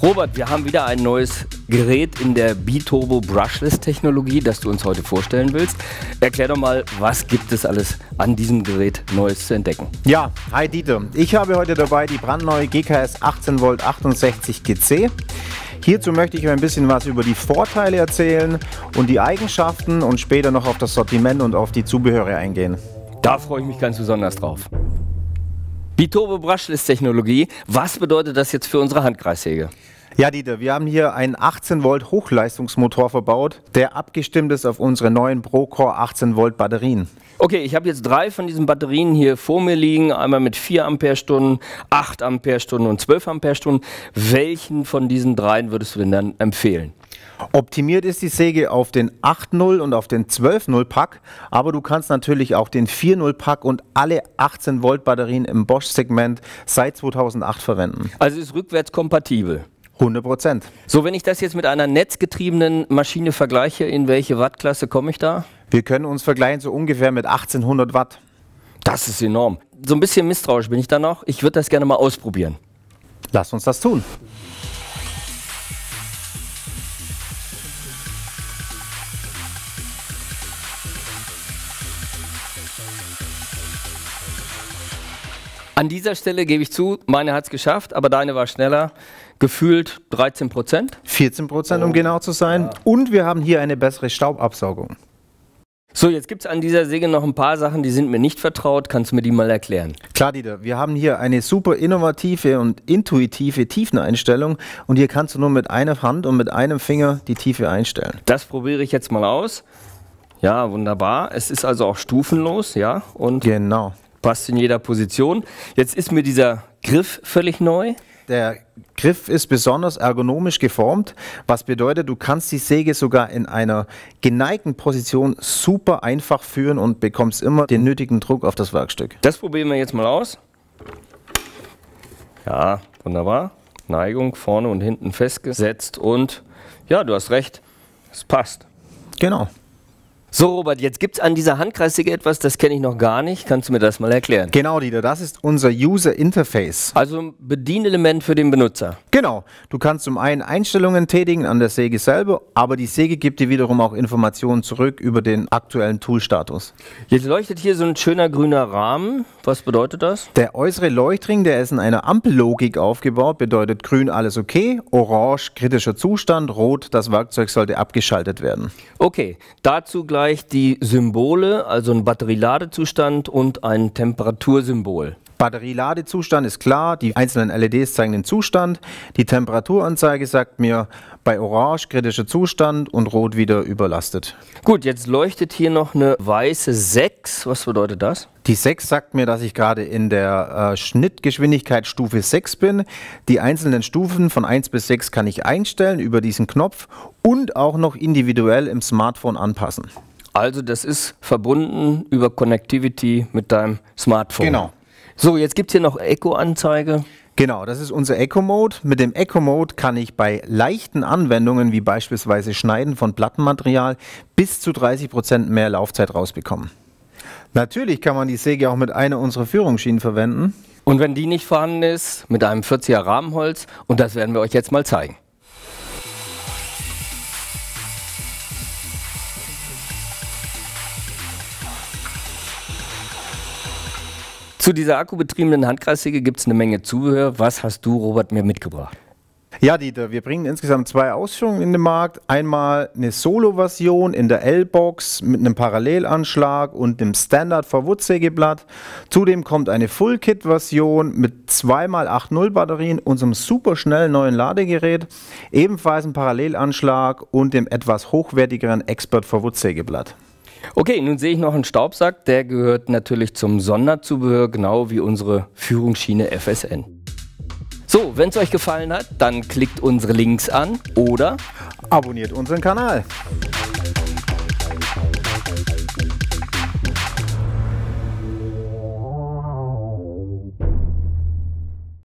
Robert, wir haben wieder ein neues Gerät in der Biturbo Brushless Technologie, das du uns heute vorstellen willst. Erklär doch mal, was gibt es alles an diesem Gerät Neues zu entdecken? Ja, hi Dieter. Ich habe heute dabei die brandneue GKS 18 Volt 68 GC. Hierzu möchte ich euch ein bisschen was über die Vorteile erzählen und die Eigenschaften und später noch auf das Sortiment und auf die Zubehöre eingehen. Da freue ich mich ganz besonders drauf. Biturbo Brushless Technologie, was bedeutet das jetzt für unsere Handkreissäge? Ja Dieter, wir haben hier einen 18 Volt Hochleistungsmotor verbaut, der abgestimmt ist auf unsere neuen Procore 18 Volt Batterien. Okay, ich habe jetzt 3 von diesen Batterien hier vor mir liegen, einmal mit 4 Ampere-Stunden, 8 Ampere-Stunden und 12 Ampere-Stunden. Welchen von diesen 3 würdest du denn dann empfehlen? Optimiert ist die Säge auf den 8.0 und auf den 12.0 Pack, aber du kannst natürlich auch den 4.0 Pack und alle 18 Volt Batterien im Bosch-Segment seit 2008 verwenden. Also ist rückwärts kompatibel? 100%. So, wenn ich das jetzt mit einer netzgetriebenen Maschine vergleiche, in welche Wattklasse komme ich da? Wir können uns vergleichen so ungefähr mit 1800 Watt. Das ist enorm. So ein bisschen misstrauisch bin ich da noch. Ich würde das gerne mal ausprobieren. Lass uns das tun. An dieser Stelle gebe ich zu, meine hat es geschafft, aber deine war schneller. Gefühlt 13%. 14%, um genau zu sein. Und wir haben hier eine bessere Staubabsaugung. So, jetzt gibt es an dieser Säge noch ein paar Sachen, die sind mir nicht vertraut. Kannst du mir die mal erklären? Klar, Dieter. Wir haben hier eine super innovative und intuitive Tiefeneinstellung. Und hier kannst du nur mit einer Hand und mit einem Finger die Tiefe einstellen. Das probiere ich jetzt mal aus. Ja, wunderbar. Es ist also auch stufenlos, ja. Und genau. Passt in jeder Position. Jetzt ist mir dieser Griff völlig neu. Der Griff ist besonders ergonomisch geformt, was bedeutet, du kannst die Säge sogar in einer geneigten Position super einfach führen und bekommst immer den nötigen Druck auf das Werkstück. Das probieren wir jetzt mal aus. Ja, wunderbar. Neigung vorne und hinten festgesetzt und ja, du hast recht, es passt. Genau. So Robert, jetzt gibt es an dieser Handkreissäge etwas, das kenne ich noch gar nicht. Kannst du mir das mal erklären? Genau, Dieter, das ist unser User Interface. Also ein Bedienelement für den Benutzer. Genau, du kannst zum einen Einstellungen tätigen an der Säge selber, aber die Säge gibt dir wiederum auch Informationen zurück über den aktuellen Toolstatus. Jetzt leuchtet hier so ein schöner grüner Rahmen. Was bedeutet das? Der äußere Leuchtring, der ist in einer Ampellogik aufgebaut, bedeutet grün alles okay, orange kritischer Zustand, rot das Werkzeug sollte abgeschaltet werden. Okay, dazu gleich die Symbole, also ein Batterieladezustand und ein Temperatursymbol. Batterieladezustand ist klar, die einzelnen LEDs zeigen den Zustand, die Temperaturanzeige sagt mir bei orange kritischer Zustand und rot wieder überlastet. Gut, jetzt leuchtet hier noch eine weiße 6, was bedeutet das? Die 6 sagt mir, dass ich gerade in der Schnittgeschwindigkeit Stufe 6 bin. Die einzelnen Stufen von 1 bis 6 kann ich einstellen über diesen Knopf und auch noch individuell im Smartphone anpassen. Also das ist verbunden über Connectivity mit deinem Smartphone. Genau. So, jetzt gibt es hier noch Eco-Anzeige. Genau, das ist unser Eco-Mode. Mit dem Eco-Mode kann ich bei leichten Anwendungen, wie beispielsweise Schneiden von Plattenmaterial, bis zu 30% mehr Laufzeit rausbekommen. Natürlich kann man die Säge auch mit einer unserer Führungsschienen verwenden. Und wenn die nicht vorhanden ist, mit einem 40er Rahmenholz. Und das werden wir euch jetzt mal zeigen. Zu dieser akkubetriebenen Handkreissäge gibt es eine Menge Zubehör. Was hast du, Robert, mir mitgebracht? Ja, Dieter, wir bringen insgesamt 2 Ausführungen in den Markt. Einmal eine Solo-Version in der L-Box mit einem Parallelanschlag und einem Standard-Verwurzelsägeblatt. Zudem kommt eine Full-Kit-Version mit 2x8.0 Batterien, unserem superschnellen neuen Ladegerät, ebenfalls ein Parallelanschlag und dem etwas hochwertigeren Expert-Verwurzelsägeblatt. Okay, nun sehe ich noch einen Staubsack, der gehört natürlich zum Sonderzubehör, genau wie unsere Führungsschiene FSN. So, wenn es euch gefallen hat, dann klickt unsere Links an oder abonniert unseren Kanal.